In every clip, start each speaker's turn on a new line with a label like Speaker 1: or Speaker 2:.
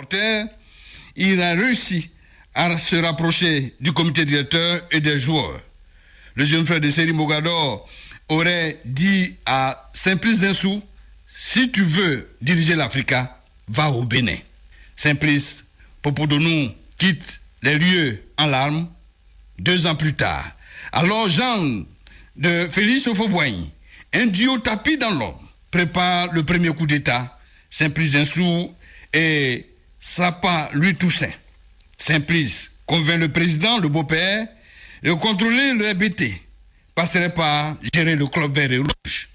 Speaker 1: supporters, il a réussi à se rapprocher du comité directeur et des joueurs. Le jeune frère de Seri Mogador aurait dit à Simplice Zinsou, si tu veux diriger l'Africa, va au Bénin. Simplice Popodonou quitte les lieux en larmes 2 ans plus tard. Alors Jean de Félix Houphouët-Boigny, un duo tapis dans l'ombre, prépare le premier coup d'État. Simplice Zinsou et Sapa Louis Toussaint. Simplice convainc le président, le beau-père, de contrôler le RBT, passerait par gérer le club vert et rouge.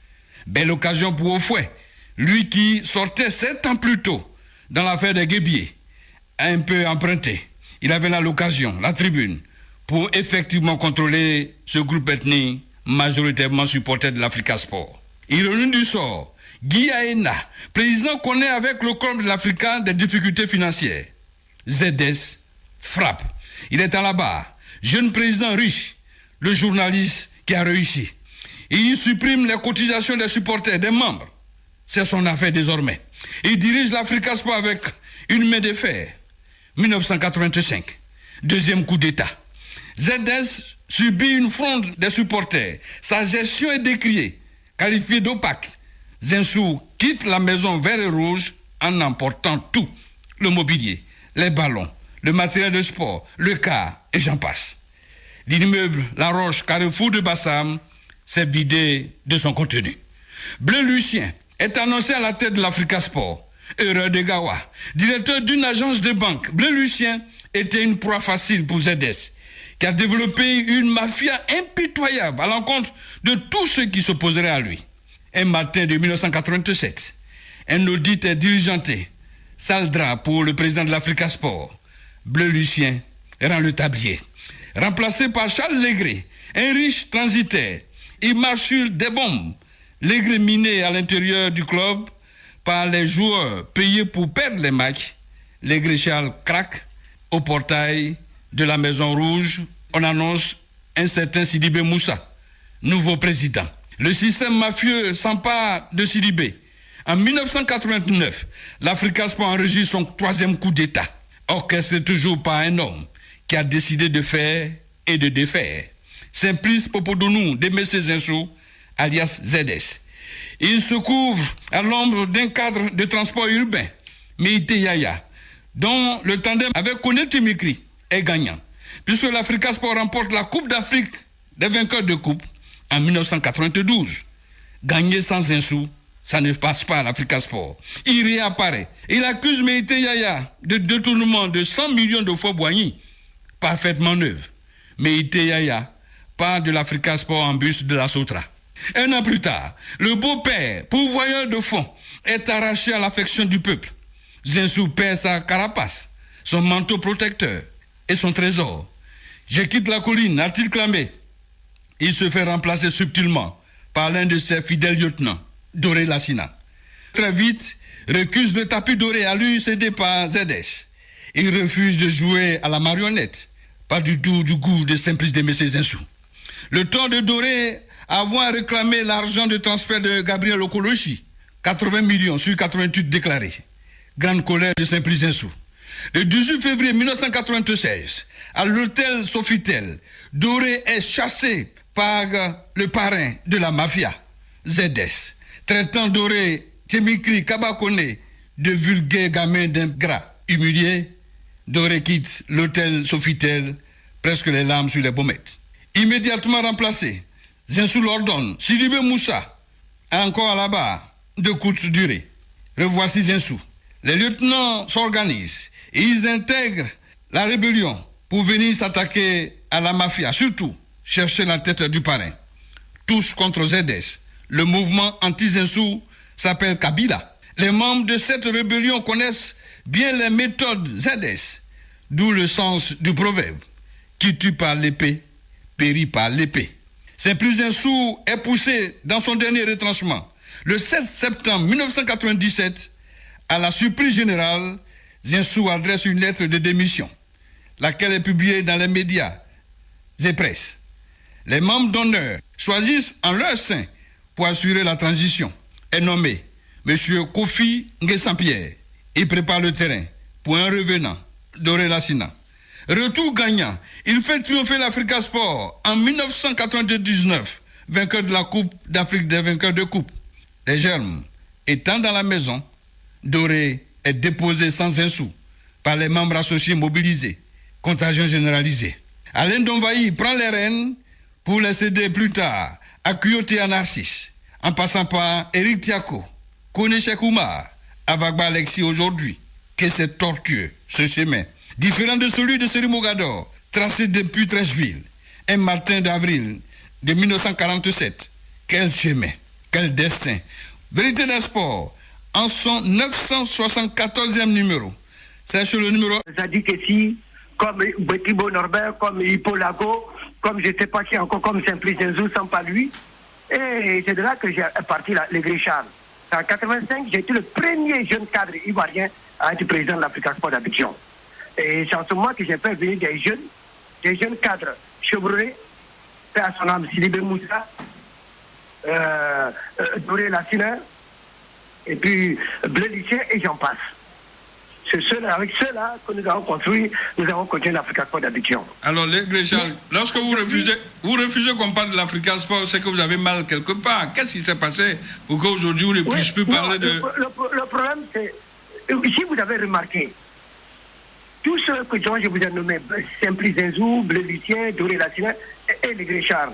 Speaker 1: Belle occasion pour Houphouët, lui qui sortait 7 ans plus tôt dans l'affaire des Guébiers, un peu emprunté. Il avait là l'occasion, la tribune, pour effectivement contrôler ce groupe ethnique majoritairement supporter de l'Africa Sport. Ironie du sort, Guy Aena, président, connaît avec le club de l'Africa des difficultés financières. ZS frappe. Il est à la barre. Jeune président riche, le journaliste qui a réussi. Il supprime les cotisations des supporters, des membres. C'est son affaire désormais. Il dirige l'Africa Sport avec une main de fer. 1985, deuxième coup d'État. ZS subit une fronde des supporters. Sa gestion est décriée, qualifiée d'opaque. Zinsou quitte la maison vert et rouge en emportant tout. Le mobilier, les ballons, le matériel de sport, le car, et j'en passe. L'immeuble La Roche Carrefour de Bassam s'est vidé de son contenu. Bleu Lucien est annoncé à la tête de l'Africa Sport. Heureux de Gawa, directeur d'une agence de banque, Bleu Lucien était une proie facile pour ZS, qui a développé une mafia impitoyable à l'encontre de tous ceux qui s'opposeraient à lui. Un matin de 1987, un audit est diligenté. Saldra pour le président de l'Africa Sport. Bleu Lucien rend le tablier. Remplacé par Charles Legré, un riche transitaire. Il marche sur des bombes. Legré miné à l'intérieur du club par les joueurs payés pour perdre les matchs. Legré Charles craque au portail de la Maison Rouge. On annonce un certain Sidibé Moussa, nouveau président. Le système mafieux s'empare de Sidibé. En 1989, l'Africa Sport enregistre son 3e coup d'État, orchestré toujours par un homme qui a décidé de faire et de défaire. Simplice Popodonou de M. Zinsou, alias ZS. Il se couvre à l'ombre d'un cadre de transport urbain, Meïté Yaya, dont le tandem avec Koné Mikri est gagnant, puisque l'Africa Sport remporte la Coupe d'Afrique des vainqueurs de coupe en 1992. Gagné sans Zinsou, ça ne passe pas à l'Africa Sport. Il réapparaît. Il accuse Meïté Yaya de détournement de 100 millions de Houphouët-Boigny, parfaitement neuve. Meïté Yaya part de l'Africa Sport en bus de la Sotra. Un an plus tard, le beau-père, pourvoyeur de fonds, est arraché à l'affection du peuple. Zinsou perd sa carapace, son manteau protecteur et son trésor. Je quitte la colline, a-t-il clamé. Il se fait remplacer subtilement par l'un de ses fidèles lieutenants, Doré Lassina. Très vite, récuse le tapis doré à lui cédé par ZS. Il refuse de jouer à la marionnette, pas du tout du goût de Simplice de M. Zinsou. Le temps de Doré avoir réclamé l'argent de transfert de Gabriel Okolochi, 80 millions sur 88 déclarés. Grande colère de Simplice Zinsou. Le 18 février 1996, à l'hôtel Sofitel, Doré est chassé par le parrain de la mafia, ZS, traitant Doré Tchemikri Kabakone de vulgaire gamin d'ingrat. Humilié, Doré quitte l'hôtel Sofitel, presque les larmes sur les pommettes. Immédiatement remplacé, Zinsou l'ordonne, Sidibé Moussa, encore à la barre, de courte durée. Revoici Zinsou. Les lieutenants s'organisent et ils intègrent la rébellion pour venir s'attaquer à la mafia, surtout chercher la tête du parrain. Tous contre ZS. Le mouvement anti-Zinsou s'appelle Kabila. Les membres de cette rébellion connaissent bien les méthodes ZS, d'où le sens du proverbe qui tue par l'épée, périt par l'épée. Simplice Zinsou est poussé dans son dernier retranchement. Le 7 septembre 1997, à la surprise générale, Zinsou adresse une lettre de démission, laquelle est publiée dans les médias et presse. Les membres d'honneur choisissent en leur sein pour assurer la transition. Est nommé M. Kofi Nguessan-Pierre. Il prépare le terrain pour un revenant, Doré Lassina. Retour gagnant, il fait triompher l'Africa Sport en 1999, vainqueur de la Coupe d'Afrique des vainqueurs de coupe. Les germes étant dans la maison, Doré est déposé sans un sou par les membres associés mobilisés. Contagion généralisée. Alain Donvaï prend les rênes pour les céder plus tard à Kyoté à Narcisse, en passant par Eric Tiako, Kone Chekoumar, Avagba Alexis aujourd'hui, que c'est tortueux, ce chemin, différent de celui de Seri Mogador, tracé depuis Trècheville, un matin d'avril de 1947. Quel chemin, quel destin. Vérité des sports, en son 974e numéro. C'est sur le numéro...
Speaker 2: Ça dit que si, comme Betibo Norbert, comme Hippo Lago, comme je ne sais pas qui encore, comme Simplice Zenzou, sans pas lui. Et c'est de là que j'ai parti les Gréchards. En 1985, j'ai été le premier jeune cadre ivoirien à être président de l'Africa Sport d'Abidjan. Et c'est en ce moment que j'ai fait venir des jeunes cadres chevronnés, fait à son âme Sidibé Moussa, Doré Lassina, et puis Blé Lucien, et j'en passe. C'est avec ceux-là que nous avons construit, nous avons continué l'Africa Sport d'Abidjan.
Speaker 1: Alors, les Gréchard, lorsque vous refusez qu'on parle de l'Africa Sport, c'est que vous avez mal quelque part. Qu'est-ce qui s'est passé pour qu'aujourd'hui vous ne puissiez plus parler de...
Speaker 2: Le problème, c'est, si vous avez remarqué, tous ceux que je vous ai nommés, Simplice Zenzou, Blé Lucien, Doré Lassina et les Gréchard,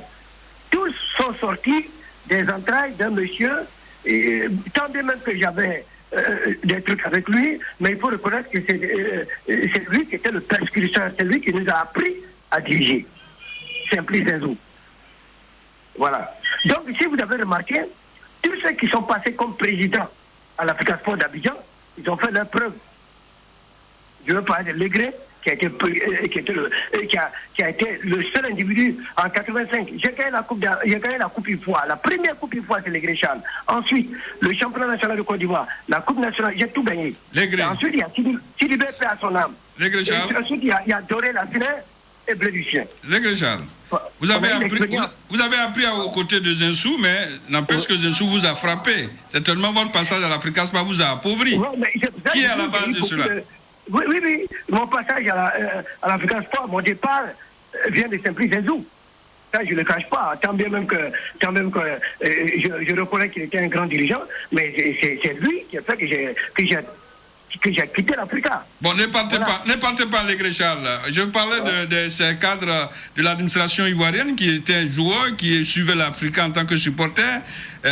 Speaker 2: tous sont sortis des entrailles d'un monsieur, tant bien même que j'avais des trucs avec lui, mais il faut reconnaître que c'est lui qui était le persécuteur, c'est lui qui nous a appris à diriger. Simplice Zenzou. Voilà. Donc, si vous avez remarqué, tous ceux qui sont passés comme présidents à l'Africa Sport d'Abidjan, ils ont fait leur preuve. Je veux parler de Legré, qui a été le seul individu en 85. J'ai gagné la coupe une fois. La première coupe une fois, c'est les Gréchard. Ensuite, le championnat national de Côte d'Ivoire, la coupe nationale, j'ai tout gagné. Ensuite, il y a Sidibé Pé à son âme. Ensuite, il y a Doré Lassina et Blé Lucien.
Speaker 1: Les Gréchard, vous avez appris aux côtés de Zensou, mais n'empêche que Zensou vous a frappé. C'est tellement votre passage à l'Africa Sport vous a appauvri. Qui est à la base de cela?
Speaker 2: Oui. Mon passage à l'Africa Sport, mon départ vient de Simplice Zenzou. Ça, je ne le cache pas. Tant bien même que je reconnais qu'il était un grand dirigeant, mais c'est lui qui a fait que j'ai quitté l'Africa.
Speaker 1: Bon, ne partez pas les Gréchard. Je parlais de ces cadres de l'administration ivoirienne qui étaient joueurs, qui suivaient l'Africa en tant que supporters.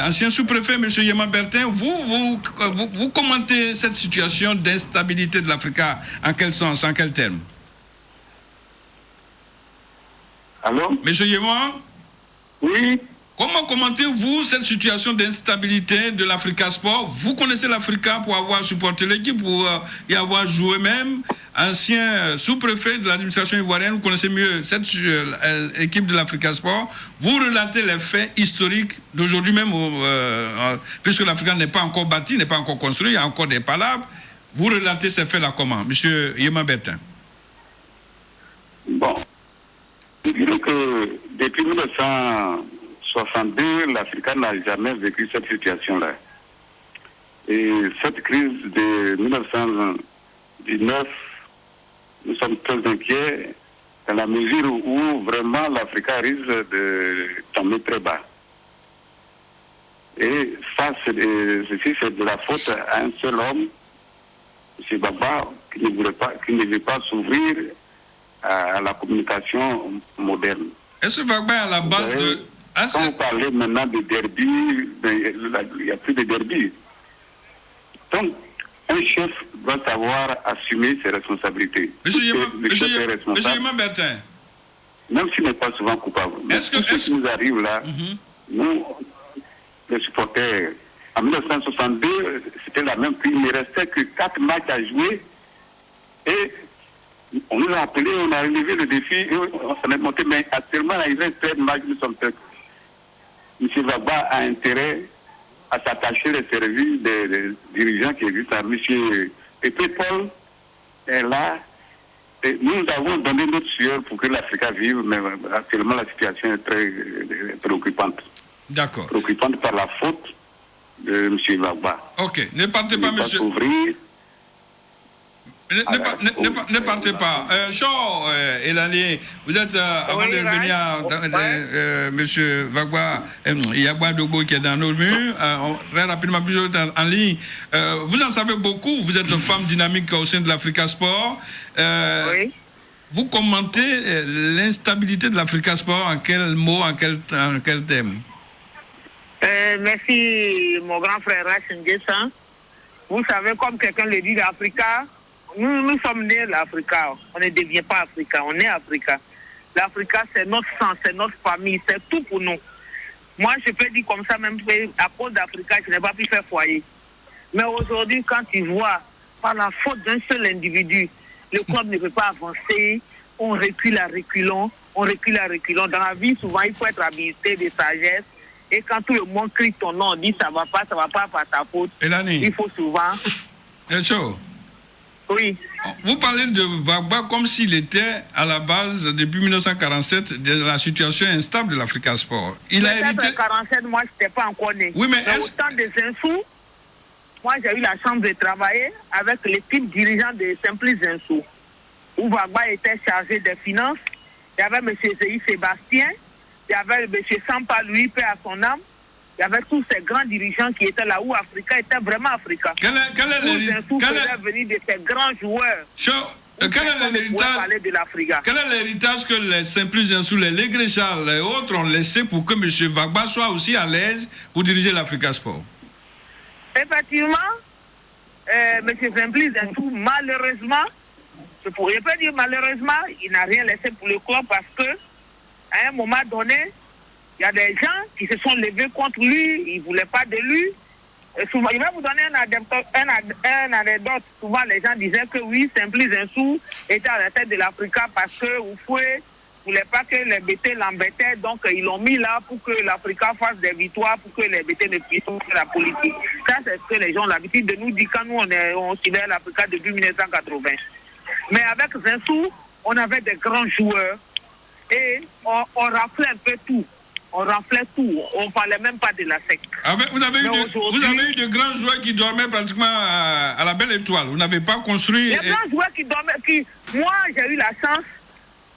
Speaker 1: Ancien sous-préfet, M. Yéman Bertin, vous commentez cette situation d'instabilité de l'Africa en quel sens, en quel terme?
Speaker 2: Allô?
Speaker 1: M. Yéman?
Speaker 2: Oui.
Speaker 1: Comment commentez-vous cette situation d'instabilité de l'Africa Sport? Vous connaissez l'Africa pour avoir supporté l'équipe, pour y avoir joué même. Ancien sous-préfet de l'administration ivoirienne, vous connaissez mieux cette équipe de l'Africa Sport. Vous relatez les faits historiques d'aujourd'hui même, puisque l'Africa n'est pas encore bâti, n'est pas encore construit, il y a encore des palabres. Vous relatez ces faits-là comment, M. Yéman Bertin?
Speaker 3: Bon, je dirais que depuis 1962, l'Africa n'a jamais vécu cette situation-là. Et cette crise de 1919, nous sommes très inquiets dans la mesure où vraiment l'Africa risque de tomber très bas. Et ça, ceci, c'est de la faute à un seul homme, M. Baba, qui ne veut pas s'ouvrir à la communication moderne.
Speaker 1: Est-ce que Baba est à la base de...
Speaker 3: Quand vous parlez maintenant de derby, il n'y a plus de derby. Donc, un chef doit savoir assumer ses responsabilités.
Speaker 1: Monsieur Yéman Bertin.
Speaker 3: Même s'il n'est pas souvent coupable. Mais ce qui nous arrive là, nous, les supporters, en 1962, c'était la même prise. Il ne restait que 4 matchs à jouer. Et on nous a appelés, on a relevé le défi, et on s'en est monté. Mais actuellement, il reste 13 matchs, nous sommes prêts. M. Baba a intérêt à s'attacher les services des dirigeants qui existent. M. Pépé Paul est là. Et nous avons donné notre sueur pour que l'Africa vive, mais actuellement la situation est très préoccupante.
Speaker 1: D'accord.
Speaker 3: Préoccupante par la faute de M. Baba.
Speaker 1: Ok, ne partez pas, monsieur. Ne partez pas. Shaw, Elani, vous êtes, avant de venir, monsieur Vagba, Yagba Dobo qui est dans nos murs, très rapidement, plus en ligne. Vous en savez beaucoup, vous êtes une femme dynamique au sein de l'Africa Sport. Oui. Vous commentez l'instabilité de l'Africa Sport en quel mot, en quel thème?
Speaker 4: Merci, mon grand frère Rachin Guessin. Vous savez, comme quelqu'un le dit, l'Africa, nous sommes nés l'Africa. On ne devient pas Africain, on est Africain. L'Africa, c'est notre sang, c'est notre famille, c'est tout pour nous. Moi, je peux dire comme ça, même à cause d'Africa, je n'ai pas pu faire foyer. Mais aujourd'hui, quand tu vois, par la faute d'un seul individu, le club ne peut pas avancer, on recule à reculons, on recule à reculons. Dans la vie, souvent, il faut être habilité de sagesse. Et quand tout le monde crie ton nom, on dit ça va pas par ta faute.
Speaker 1: Elani,
Speaker 4: il faut souvent... Oui.
Speaker 1: Vous parlez de Vagba comme s'il était à la base, depuis 1947, de la situation instable de l'Africa Sport. Il a hérité...
Speaker 4: 1947, moi, je n'étais pas encore né.
Speaker 1: Oui, mais
Speaker 4: au temps des Zinsou, moi, j'ai eu la chance de travailler avec l'équipe dirigeante de Simplice Zinsou, où Vagba était chargé des finances. Il y avait M. Zéhi Sébastien, il y avait M. Sampa Louis, paix à son âme. Il y avait tous ces grands dirigeants qui étaient là où Africa était vraiment Africa.
Speaker 1: Quel est
Speaker 4: venu de ces grands joueurs.
Speaker 1: Quel est l'héritage que les Simplice Zinsou, les Legré Charles et autres ont laissé pour que M. Vagba soit aussi à l'aise pour diriger l'Africa Sport?
Speaker 4: Effectivement, M. Simplice Zinsou, malheureusement, je pourrais pas dire malheureusement, il n'a rien laissé pour le club parce que à un moment donné, il y a des gens qui se sont levés contre lui, ils ne voulaient pas de lui. Et souvent, je vais vous donner une anecdote. Souvent, les gens disaient que oui, Simplice Zinsou était à la tête de l'Africa parce que Oufoué ne voulait pas que les BT l'embêtaient. Donc, ils l'ont mis là pour que l'Africa fasse des victoires, pour que les BT ne puissent pas faire la politique. Ça, c'est ce que les gens ont l'habitude de nous dire quand nous, on suivait l'Africa depuis 1980. Mais avec Zinsou, on avait des grands joueurs et on raflait un peu tout. On raflait tout. On ne parlait même pas de la SEC.
Speaker 1: Ah vous avez eu de grands joueurs qui dormaient pratiquement à la Belle Étoile. Vous n'avez pas construit...
Speaker 4: Les grands joueurs qui dormaient... Moi, j'ai eu la chance,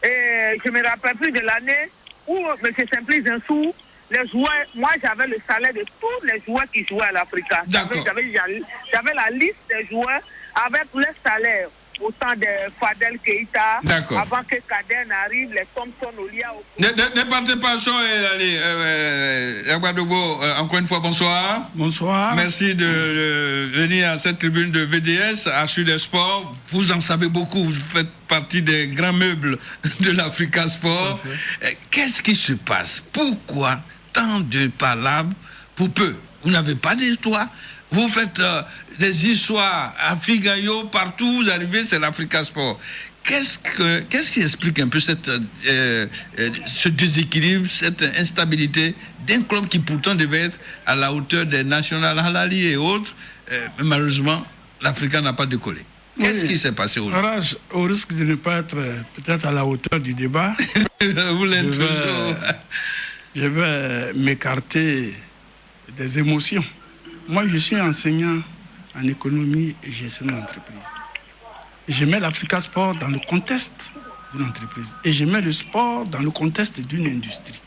Speaker 4: et je ne me rappelle plus de l'année, où M. Simplice Zinsou, les joueurs... Moi, j'avais le salaire de tous les joueurs qui jouaient à l'Africa. J'avais la liste des joueurs avec le salaire. Autant de Fadel Keïta, avant que Kader n'arrive, les Thompson Olia...
Speaker 1: Ne partez pas, Yagbadogo, encore une fois, bonsoir.
Speaker 5: Bonsoir.
Speaker 1: Merci de venir à cette tribune de VDS, à Sud Sport. Vous en savez beaucoup, vous faites partie des grands meubles de l'Africa Sport. Qu'est-ce qui se passe? Pourquoi tant de palabres pour peu? Vous n'avez pas d'histoire. Vous faites des histoires à Figayo, partout vous arrivez, c'est l'Africa Sport. Qu'est-ce qui explique un peu ce déséquilibre, cette instabilité d'un club qui pourtant devait être à la hauteur des National Halali et autres? Malheureusement, l'Africa n'a pas décollé. Qu'est-ce qui s'est passé aujourd'hui?
Speaker 5: Au risque de ne pas être peut-être à la hauteur du débat,
Speaker 1: vous l'êtes toujours.
Speaker 5: Je vais m'écarter des émotions. Moi, je suis enseignant en économie et gestion d'entreprise. Et je mets l'Africa Sport dans le contexte d'une entreprise. Et je mets le sport dans le contexte d'une industrie.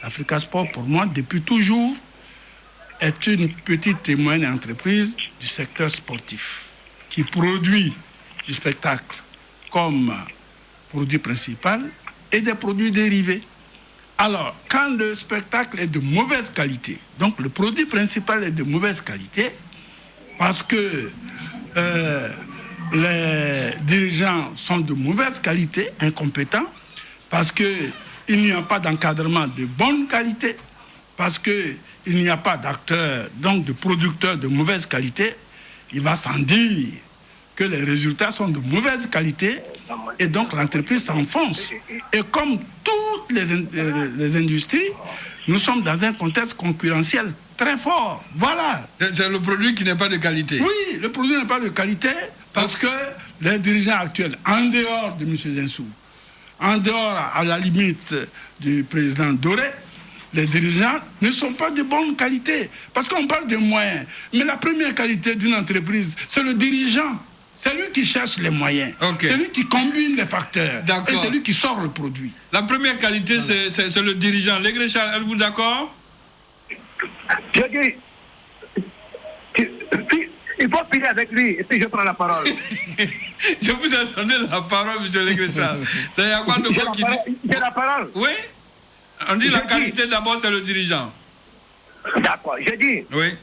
Speaker 5: L'Africa Sport, pour moi, depuis toujours, est une petite et moyenne entreprise du secteur sportif qui produit du spectacle comme produit principal et des produits dérivés. Alors, quand le spectacle est de mauvaise qualité, donc le produit principal est de mauvaise qualité, parce que les dirigeants sont de mauvaise qualité, incompétents, parce qu'il n'y a pas d'encadrement de bonne qualité, parce qu'il n'y a pas d'acteurs, donc de producteurs de mauvaise qualité, il va sans dire que les résultats sont de mauvaise qualité et donc l'entreprise s'enfonce. Et comme toutes les industries, nous sommes dans un contexte concurrentiel très fort. Voilà.
Speaker 1: C'est le produit qui n'est pas de qualité.
Speaker 5: Oui, le produit n'est pas de qualité parce que les dirigeants actuels, en dehors de M. Zinsou, en dehors à la limite du président Doré, les dirigeants ne sont pas de bonne qualité. Parce qu'on parle de moyens. Mais la première qualité d'une entreprise, c'est le dirigeant. C'est lui qui cherche les moyens.
Speaker 1: Okay.
Speaker 5: C'est lui qui combine les facteurs. Et c'est lui qui sort le produit.
Speaker 1: La première qualité, c'est le dirigeant. Les Gréchal, êtes-vous d'accord?
Speaker 2: Je dis, il faut finir avec lui et puis je prends la parole.
Speaker 1: Je vous ai donné la parole, M. Legréchal. C'est à quoi de quoi qui dit...
Speaker 2: J'ai la parole.
Speaker 1: Oui. On dit la qualité d'abord, c'est le dirigeant.
Speaker 2: D'accord. Je dis,
Speaker 1: oui.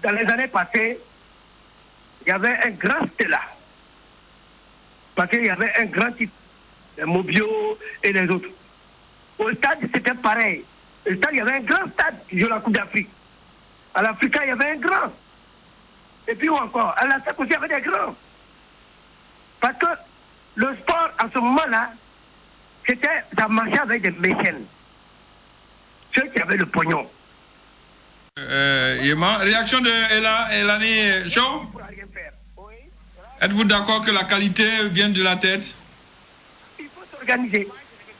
Speaker 2: Dans les années passées, il y avait un grand Stella. Parce qu'il y avait un grand type, les Mobio et les autres. Au stade, c'était pareil. Au stade, il y avait un grand stade qui joue la Coupe d'Afrique. À l'Africa, il y avait un grand. Et puis où encore? À la SEC aussi, il y avait des grands. Parce que le sport, à ce moment-là, c'était, ça marchait avec des mécènes. Ceux qui avaient le pognon.
Speaker 1: Réaction de Elani Shaw? Êtes-vous d'accord que la qualité vient de la tête?
Speaker 2: Il faut s'organiser.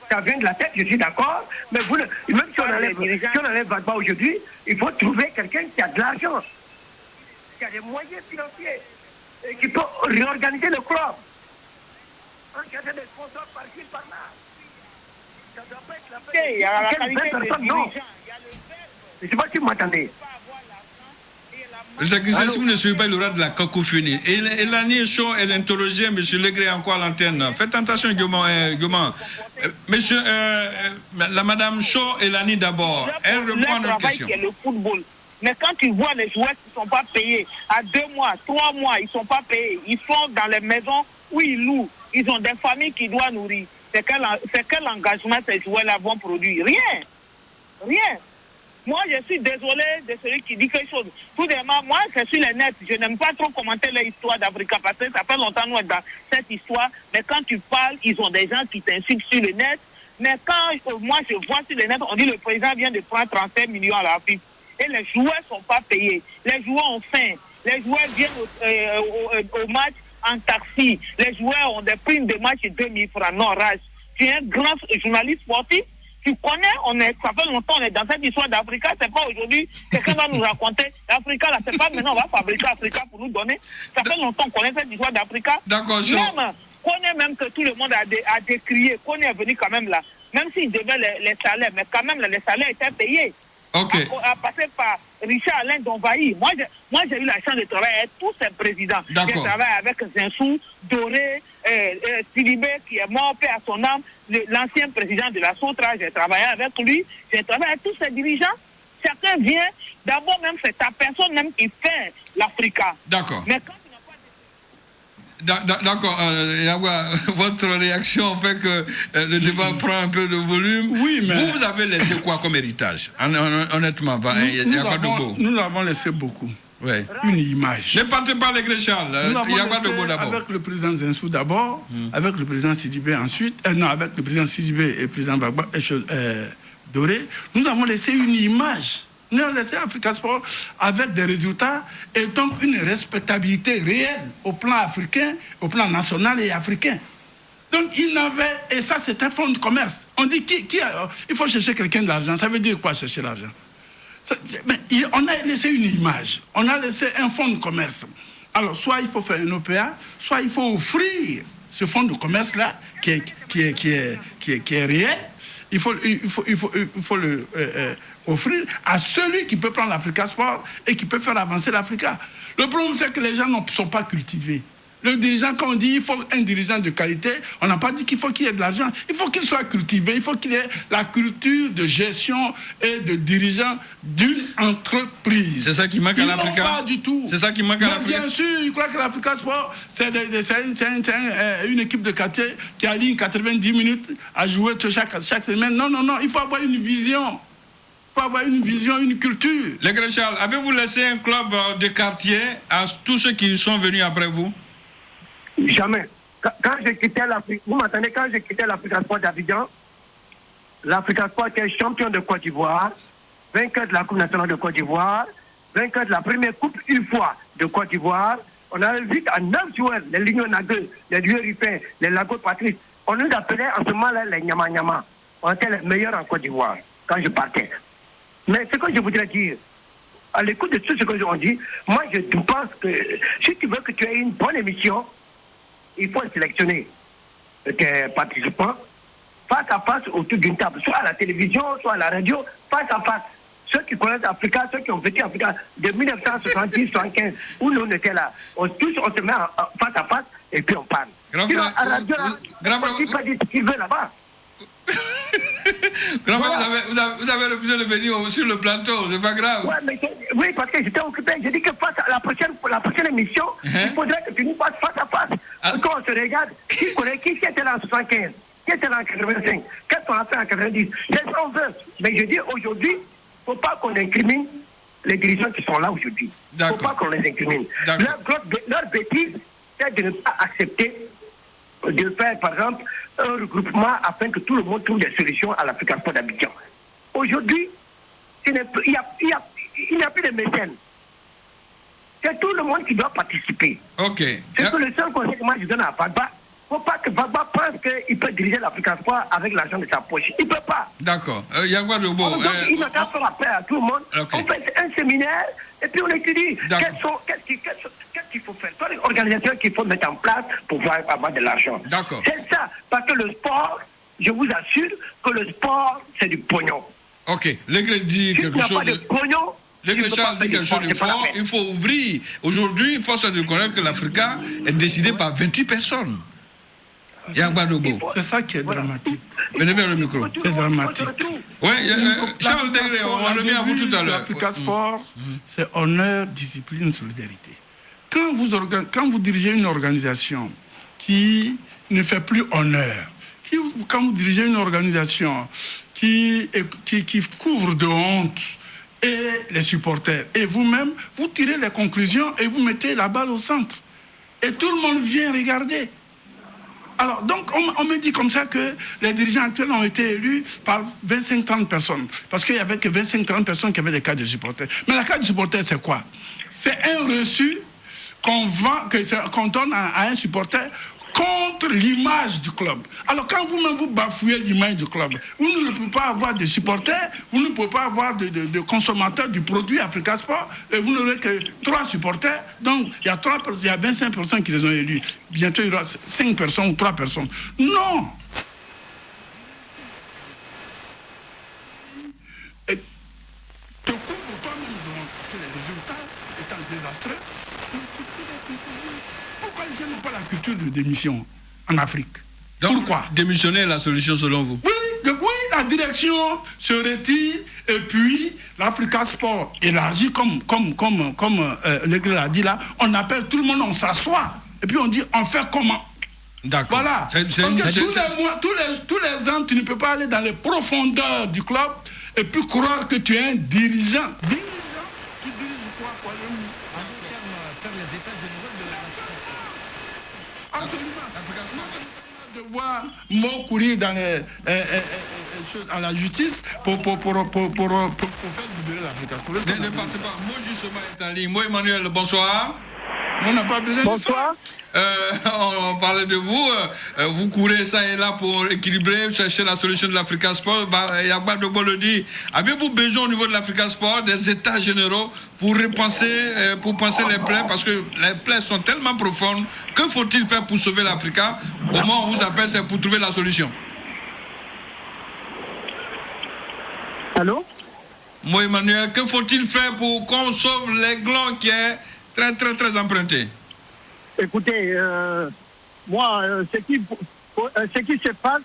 Speaker 2: Ça vient de la tête, je suis d'accord. Mais vous, même si on enlève Bagba aujourd'hui, il faut trouver quelqu'un qui a de l'argent, qui a des moyens financiers, et qui peut réorganiser le club. Engager des sponsors par-ci, par-là. Ça doit pas être la peine.
Speaker 4: Il y a la qualité des dirigeants.
Speaker 2: Je ne sais pas si vous m'entendez.
Speaker 1: Si vous ne suivez pas, il aura de la cacophonie. Et Elani Shaw, elle interrogeait M. Legré encore à l'antenne. Faites attention, Guillaume. Monsieur, la Madame Shaw, Elani d'abord. Elle répond à une question.
Speaker 4: C'est le football. Mais quand tu vois les joueurs qui ne sont pas payés, à 2 mois, 3 mois, ils ne sont pas payés. Ils sont dans les maisons où ils louent. Ils ont des familles qui doivent nourrir. C'est quel engagement ces joueurs-là vont produire? Rien. Moi, je suis désolé de celui qui dit quelque chose. Tout d'abord, moi, je suis les nets. Je n'aime pas trop commenter l'histoire d'Africa parce que ça fait longtemps nous dans cette histoire. Mais quand tu parles, ils ont des gens qui t'insultent sur le net. Mais quand moi, je vois sur le net, on dit le président vient de prendre 35 millions à l'Afrique. Et les joueurs ne sont pas payés. Les joueurs ont faim. Les joueurs viennent au match en taxi. Les joueurs ont des primes de match de 2000 francs. Non, Raj, tu es un grand journaliste sportif. Tu connais, ça fait longtemps on est dans cette histoire d'Africa, c'est pas aujourd'hui, quelqu'un va nous raconter, l'Africa là, c'est pas maintenant on va fabriquer Africa pour nous donner, ça fait longtemps qu'on connaît cette histoire d'Africa.
Speaker 1: D'accord,
Speaker 4: Connaît même que tout le monde a décrié, Connaît est venu quand même là, même s'il devait les salaires, mais quand même là, les salaires étaient payés. À passer par Richard Alain Donvaï. Moi, j'ai eu la chance de travailler avec tous ces présidents. J'ai travaillé avec Zinsou, Doré, Sidibé, qui est mort, paix à son âme, l'ancien président de la Sotra. J'ai travaillé avec lui. J'ai travaillé avec tous ces dirigeants. Chacun vient, d'abord même, c'est ta personne même qui fait l'Africa.
Speaker 1: D'accord.
Speaker 4: Mais quand
Speaker 1: D'accord, votre réaction fait que le débat prend un peu de volume.
Speaker 5: Oui, mais...
Speaker 1: Vous avez laissé quoi comme héritage? Honnêtement,
Speaker 5: nous l'avons laissé beaucoup.
Speaker 1: Ouais.
Speaker 5: Une image.
Speaker 1: Ne partez pas les Gréchal. Il y a quoi de beau d'abord?
Speaker 5: Avec le président Zinsou d'abord, avec le président Sidibé ensuite, avec le président Sidibé et le président Bagba Doré, nous avons laissé une image. Nous avons laissé Africa Sport avec des résultats et donc une respectabilité réelle au plan africain, au plan national et africain. Donc il n'avait, et ça c'est un fonds de commerce. On dit il faut chercher quelqu'un de l'argent. Ça veut dire quoi chercher l'argent? On a laissé une image, on a laissé un fonds de commerce. Alors soit il faut faire un OPA, soit il faut offrir ce fonds de commerce-là qui est réel. Il faut le offrir à celui qui peut prendre l'Africa Sport et qui peut faire avancer l'Africa. Le problème, c'est que les gens ne sont pas cultivés. Le dirigeant, quand on dit il faut un dirigeant de qualité, on n'a pas dit qu'il faut qu'il y ait de l'argent. Il faut qu'il soit cultivé, il faut qu'il ait la culture de gestion et de dirigeant d'une entreprise.
Speaker 1: C'est ça qui manque à l'Africa?
Speaker 5: Pas du tout.
Speaker 1: C'est ça qui manque à l'Africa?
Speaker 5: Bien sûr, je crois que l'Africa Sport, c'est une équipe de quartier qui aligne 90 minutes à jouer chaque semaine. Non, il faut avoir une vision. Il faut avoir une vision, une culture.
Speaker 1: Les Gréchal, avez-vous laissé un club de quartier à tous ceux qui sont venus après vous?
Speaker 2: Jamais. Quand j'ai quitté l'Afrique, vous m'entendez, quand j'ai quitté l'Africa Sport d'Abidjan, l'Africa Sport était champion de Côte d'Ivoire, vainqueur de la Coupe nationale de Côte d'Ivoire, vainqueur de la première Coupe une fois de Côte d'Ivoire. On avait vu à 9 joueurs, les Lignon Nagueux, les Lieux Ripin, les Lago Patrice. On nous appelait en ce moment-là les Nyama Nyama. On était les meilleurs en Côte d'Ivoire quand je partais. Mais ce que je voudrais dire, à l'écoute de tout ce que ont dit, moi je pense que si tu veux que tu aies une bonne émission, il faut sélectionner tes participants face à face autour d'une table, soit à la télévision, soit à la radio, face à face. Ceux qui connaissent Africa, ceux qui ont vécu Africa de 1970-75, où nous on était là, tous on se met face à face et puis on parle. Sinon, à la radio, on ne pas dire ce qu'il veut là-bas.
Speaker 1: Vous avez refusé de venir sur le plateau, c'est pas grave.
Speaker 2: Ouais, mais oui, parce que j'étais occupé. J'ai dit que face à la prochaine émission, il faudrait que tu nous fasses face à face. Quand on se regarde, qui était là en 75, qui était là en 85, qu'est-ce qu'on a fait en 90, c'est ça qu'on veut. Mais je dis aujourd'hui, il ne faut pas qu'on incrimine les dirigeants qui sont là aujourd'hui. Il ne faut pas qu'on les incrimine. Leur bêtise, c'est de ne pas accepter de faire, par exemple, un regroupement afin que tout le monde trouve des solutions à l'Africa Sport d'Abidjan. Aujourd'hui, il n'y a plus de mécènes. C'est tout le monde qui doit participer.
Speaker 1: Ok.
Speaker 2: C'est que le seul conseil que moi je donne à Bagba, il ne faut pas que Bagba pense qu'il peut diriger l'Africa Sport avec l'argent de sa poche. Il ne peut pas.
Speaker 1: D'accord. Yaguadougbo.
Speaker 2: Il n'a qu'à faire appel à tout le monde.
Speaker 1: Okay.
Speaker 2: On fait un séminaire et puis on étudie. Qu'est-ce qu'il faut faire? Quelle est l'organisation qu'il faut mettre en place pour pouvoir avoir de l'argent?
Speaker 1: D'accord.
Speaker 2: C'est ça. Parce que le sport, je vous assure que le sport, c'est du pognon.
Speaker 1: Ok. L'Église dit quelque chose.
Speaker 2: Pas de pognon.
Speaker 1: L'Église dit quelque chose de fort. Il faut ouvrir. Aujourd'hui, il faut se reconnaître que l'Africa est décidée par 28 personnes.
Speaker 5: C'est ça qui est dramatique.
Speaker 1: Venez vers le micro.
Speaker 5: C'est dramatique.
Speaker 1: Oui, Charles Degré, on revient à vous tout à l'heure.
Speaker 5: L'Africa Sport, c'est honneur, discipline, solidarité. Quand vous dirigez une organisation qui ne fait plus honneur, quand vous dirigez une organisation qui couvre de honte et les supporters, et vous-même, vous tirez les conclusions et vous mettez la balle au centre. Et tout le monde vient regarder. Alors, donc, on me dit comme ça que les dirigeants actuels ont été élus par 25-30 personnes. Parce qu'il n'y avait que 25-30 personnes qui avaient des cartes de supporters. Mais la carte de supporter, c'est quoi? C'est un reçu qu'on donne à un supporter contre l'image du club. Alors, quand vous-même vous bafouez l'image du club, vous ne pouvez pas avoir de supporters, vous ne pouvez pas avoir de consommateurs du produit Africa Sport, et vous n'aurez que 3 supporters. Donc, il y a 25 personnes qui les ont élus. Bientôt, il y aura 5 personnes ou 3 personnes. Non! Et te couvre toi-même, parce que les résultats étant désastreux, pourquoi les gens n'ont pas la culture de démission en Afrique?
Speaker 1: Donc,
Speaker 5: pourquoi?
Speaker 1: Démissionner est la solution selon vous?
Speaker 5: Oui, la direction se retire et puis l'Africa Sport élargi comme le gars l'a dit là, on appelle tout le monde, on s'assoit et puis on dit on fait comment?
Speaker 1: D'accord.
Speaker 5: Voilà. Parce que tous les ans, tu ne peux pas aller dans les profondeurs du club et puis croire que tu es un dirigeant. Tu diriges quoi? Faire les états généraux de la nation. Absolument. De voir moi courir dans à la justice pour faire libérer l'Afrique.
Speaker 1: Ne partez pas. Moi justement est en ligne. Moi Emmanuel, bonsoir.
Speaker 5: On n'a pas besoin de ça.
Speaker 1: On parlait de vous. Vous courez ça et là pour équilibrer, chercher la solution de l'Africa Sport. Yaguadougbo le dit. Avez-vous besoin au niveau de l'Africa Sport des états généraux pour repenser, pour penser les plaies? Parce que les plaies sont tellement profondes. Que faut-il faire pour sauver l'Africa? Au moment où on vous appelle, c'est pour trouver la solution.
Speaker 2: Allô?
Speaker 1: Moi Emmanuel, que faut-il faire pour qu'on sauve l'aiglon qui est très très très emprunté?
Speaker 2: Écoutez, moi, ce qui se passe,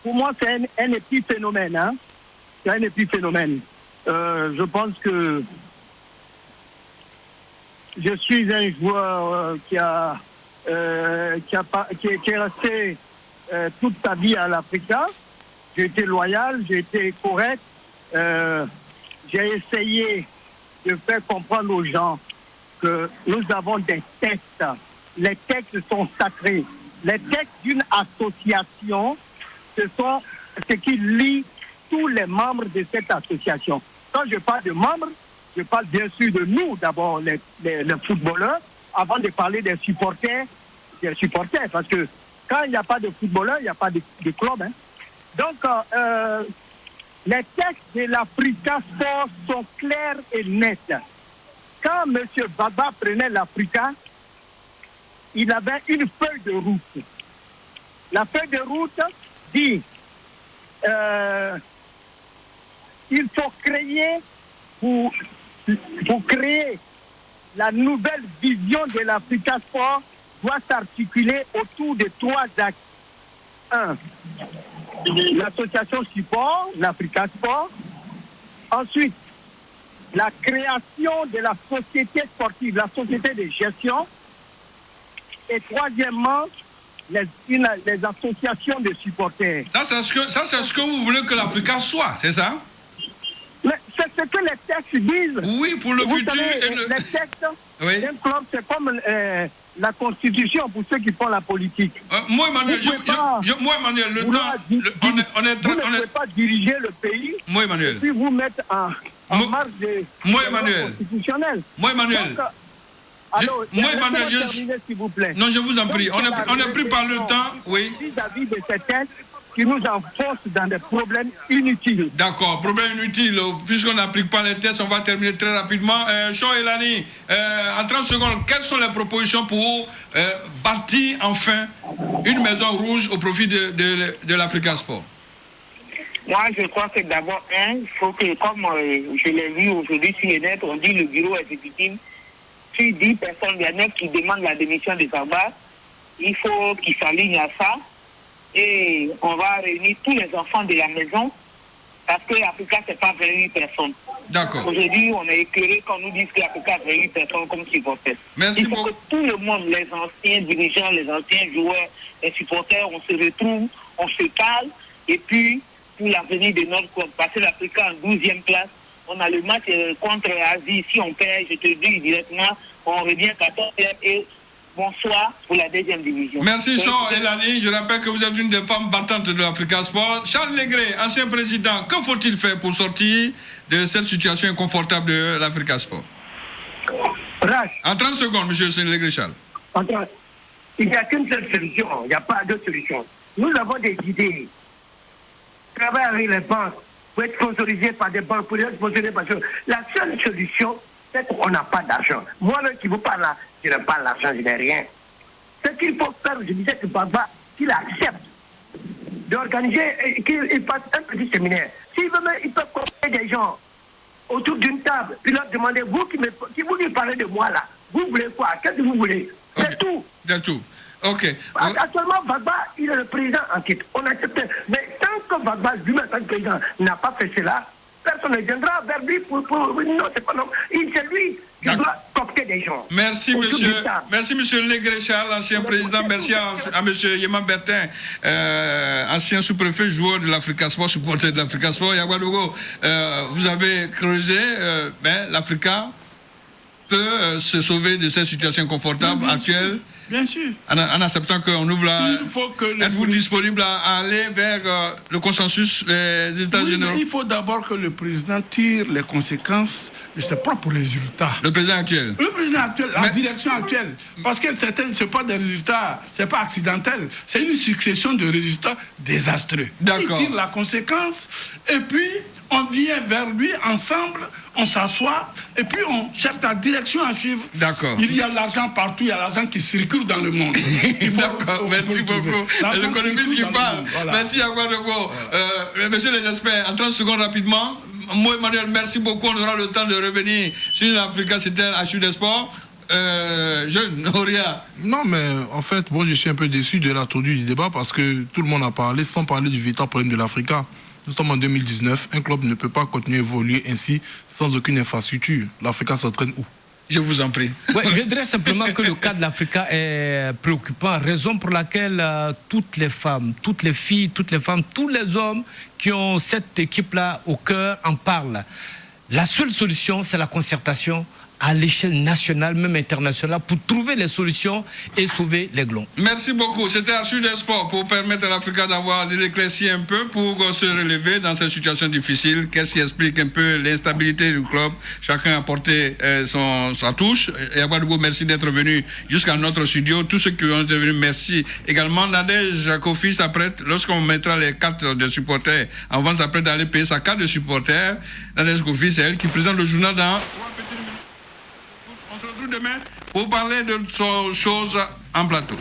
Speaker 2: pour moi, c'est un épiphénomène. Hein? C'est un épiphénomène. Je pense que je suis un joueur qui est resté toute sa vie à l'Africa. J'ai été loyal, j'ai été correct. J'ai essayé de faire comprendre aux gens que nous avons des textes. Les textes sont sacrés. Les textes d'une association, ce sont ce qui lie tous les membres de cette association. Quand je parle de membres, je parle bien sûr de nous, d'abord les footballeurs, avant de parler des supporters, parce que quand il n'y a pas de footballeurs, il n'y a pas de club. Hein. Donc, Les textes de l'Africa Sport sont clairs et nets. Quand M. Baba prenait l'Africa, il avait une feuille de route. La feuille de route dit il faut créer, pour créer la nouvelle vision de l'Africa Sport, doit s'articuler autour de 3 axes. 1. L'association support, l'Africa Sport. Ensuite, la création de la société sportive, la société de gestion. Et troisièmement, les associations de supporters.
Speaker 1: Ça, c'est ce que vous voulez que l'Africa soit, c'est ça?
Speaker 2: Mais c'est ce que les textes disent.
Speaker 1: Oui, pour le
Speaker 2: vous
Speaker 1: futur.
Speaker 2: Savez, les textes
Speaker 1: oui.
Speaker 2: d'un club, c'est comme la Constitution pour ceux qui font la politique.
Speaker 1: Moi, Emmanuel, le temps, on ne
Speaker 2: pouvez pas diriger le pays.
Speaker 1: Moi, Emmanuel.
Speaker 2: Et puis vous mettre en marge de constitutionnelle.
Speaker 1: Moi, Emmanuel.
Speaker 2: Donc, alors,
Speaker 1: moi, Emmanuel,
Speaker 2: terminer, s'il vous plaît.
Speaker 1: Non, je vous en prie.
Speaker 2: Donc,
Speaker 1: on est pris par le temps. Oui.
Speaker 2: Vis-à-vis de ces textes qui nous enfoncent dans des problèmes inutiles.
Speaker 1: D'accord, problème inutile. Puisqu'on n'applique pas les tests, on va terminer très rapidement. Sean Elani, en 30 secondes, quelles sont les propositions pour bâtir enfin une maison rouge au profit de l'Africa Sport?
Speaker 4: Moi, je crois que d'abord, il faut que, comme je l'ai vu aujourd'hui sur le net, on dit le bureau exécutif, sur 10 personnes, il y en a qui demandent la démission de Baba. Il faut qu'ils s'alignent à ça. Et on va réunir tous les enfants de la maison, parce que l'Africa, ce n'est pas 28 personnes.
Speaker 1: D'accord.
Speaker 4: Aujourd'hui, on est éclairé quand on nous dit que l'Africa a 28 personnes comme supporters.
Speaker 1: Merci
Speaker 4: Il faut
Speaker 1: beaucoup.
Speaker 4: que tout le monde, les anciens dirigeants, les anciens joueurs, les supporters, on se retrouve, on se parle, et puis, pour l'avenir de notre club, parce que l'Africa en 12e place, on a le match contre l'Asie, si on perd, je te dis directement, on revient 14e et bonsoir pour la 2e division.
Speaker 1: Merci Sean Elani, je rappelle que vous êtes une des femmes battantes de l'Africa Sport. Charles Legré, ancien président, que faut-il faire pour sortir de cette situation inconfortable de l'Africa Sport? En 30 secondes, monsieur Legré Charles.
Speaker 2: Il n'y a qu'une seule solution, il n'y a pas d'autre solution. Nous avons des idées. Travailler avec les banques, pour être sponsorisé par des banques, pour être sponsorisé par des... La seule solution, c'est qu'on n'a pas d'argent. Moi, là, qui vous parle là, je n'ai pas l'argent, je n'ai rien. Ce qu'il faut faire, je disais que Baba, qu'il accepte d'organiser, qu'il fasse un petit séminaire. S'il veut même, il peut compter des gens autour d'une table, puis leur demander, vous qui vous parlez de moi là, vous voulez quoi? Qu'est-ce que vous voulez? C'est okay. Tout.
Speaker 1: C'est tout. Ok.
Speaker 2: Actuellement, Baba, il est le président en titre. On accepte. Mais tant que Baba, lui-même, tant que président, n'a pas fait cela, personne ne viendra vers lui pour... Non, c'est pas non. C'est lui qui doit copter des gens.
Speaker 1: Merci, monsieur. Merci, monsieur Legré Charles, ancien président. Merci à monsieur Yéman Bertin, ancien sous-préfet, joueur de l'Africa Sport, supporter de l'Africa Sport. Yaguadougou, vous avez creusé, l'Africa peut se sauver de cette situation inconfortable actuelle.
Speaker 5: Bien sûr.
Speaker 1: En acceptant qu'on ouvre la... Êtes-vous disponible à aller vers le consensus des États généraux?
Speaker 5: Il faut d'abord que le président tire les conséquences de ses propres résultats.
Speaker 1: Le président actuel? Le
Speaker 5: président actuel, la direction actuelle. Parce que ce n'est pas des résultats, ce n'est pas accidentel. C'est une succession de résultats désastreux.
Speaker 1: D'accord.
Speaker 5: Il tire la conséquence et puis on vient vers lui ensemble, on s'assoit et puis on cherche la direction à suivre.
Speaker 1: D'accord.
Speaker 5: Il y a l'argent partout, il y a l'argent qui circule dans le monde.
Speaker 1: D'accord, merci beaucoup. L'économiste qui parle. Voilà. Merci à vous. Monsieur les experts, en 30 secondes rapidement. Moi, Emmanuel, merci beaucoup. On aura le temps de revenir sur l'Africa, c'était un HU des sports. Jeune, Auria.
Speaker 6: Non, mais en fait, moi, je suis un peu déçu de l'introduction du débat parce que tout le monde a parlé sans parler du véritable problème de l'Africa. Nous sommes en 2019, un club ne peut pas continuer à évoluer ainsi sans aucune infrastructure. L'Africa s'entraîne où?
Speaker 1: Je vous en prie.
Speaker 7: Ouais, je dirais simplement que le cas de l'Africa est préoccupant, raison pour laquelle toutes les femmes, toutes les filles, toutes les femmes, tous les hommes qui ont cette équipe-là au cœur en parlent. La seule solution, c'est la concertation à l'échelle nationale, même internationale, pour trouver les solutions et sauver les Glons.
Speaker 1: Merci beaucoup. C'était Arsu des Sports pour permettre à l'Afrique d'avoir l'éclaircie un peu pour se relever dans cette situation difficile. Qu'est-ce qui explique un peu l'instabilité du club? Chacun a apporté sa touche. Et à Ouagadougou, merci d'être venu jusqu'à notre studio. Tous ceux qui ont été venus, merci. Également, Nadège Kofi s'apprête, lorsqu'on mettra les cartes de supporters, avant s'apprête d'aller payer sa carte de supporter. Nadège Kofi, c'est elle qui présente le journal dans 3 petites minutes. On se retrouve demain pour parler de choses en plateau.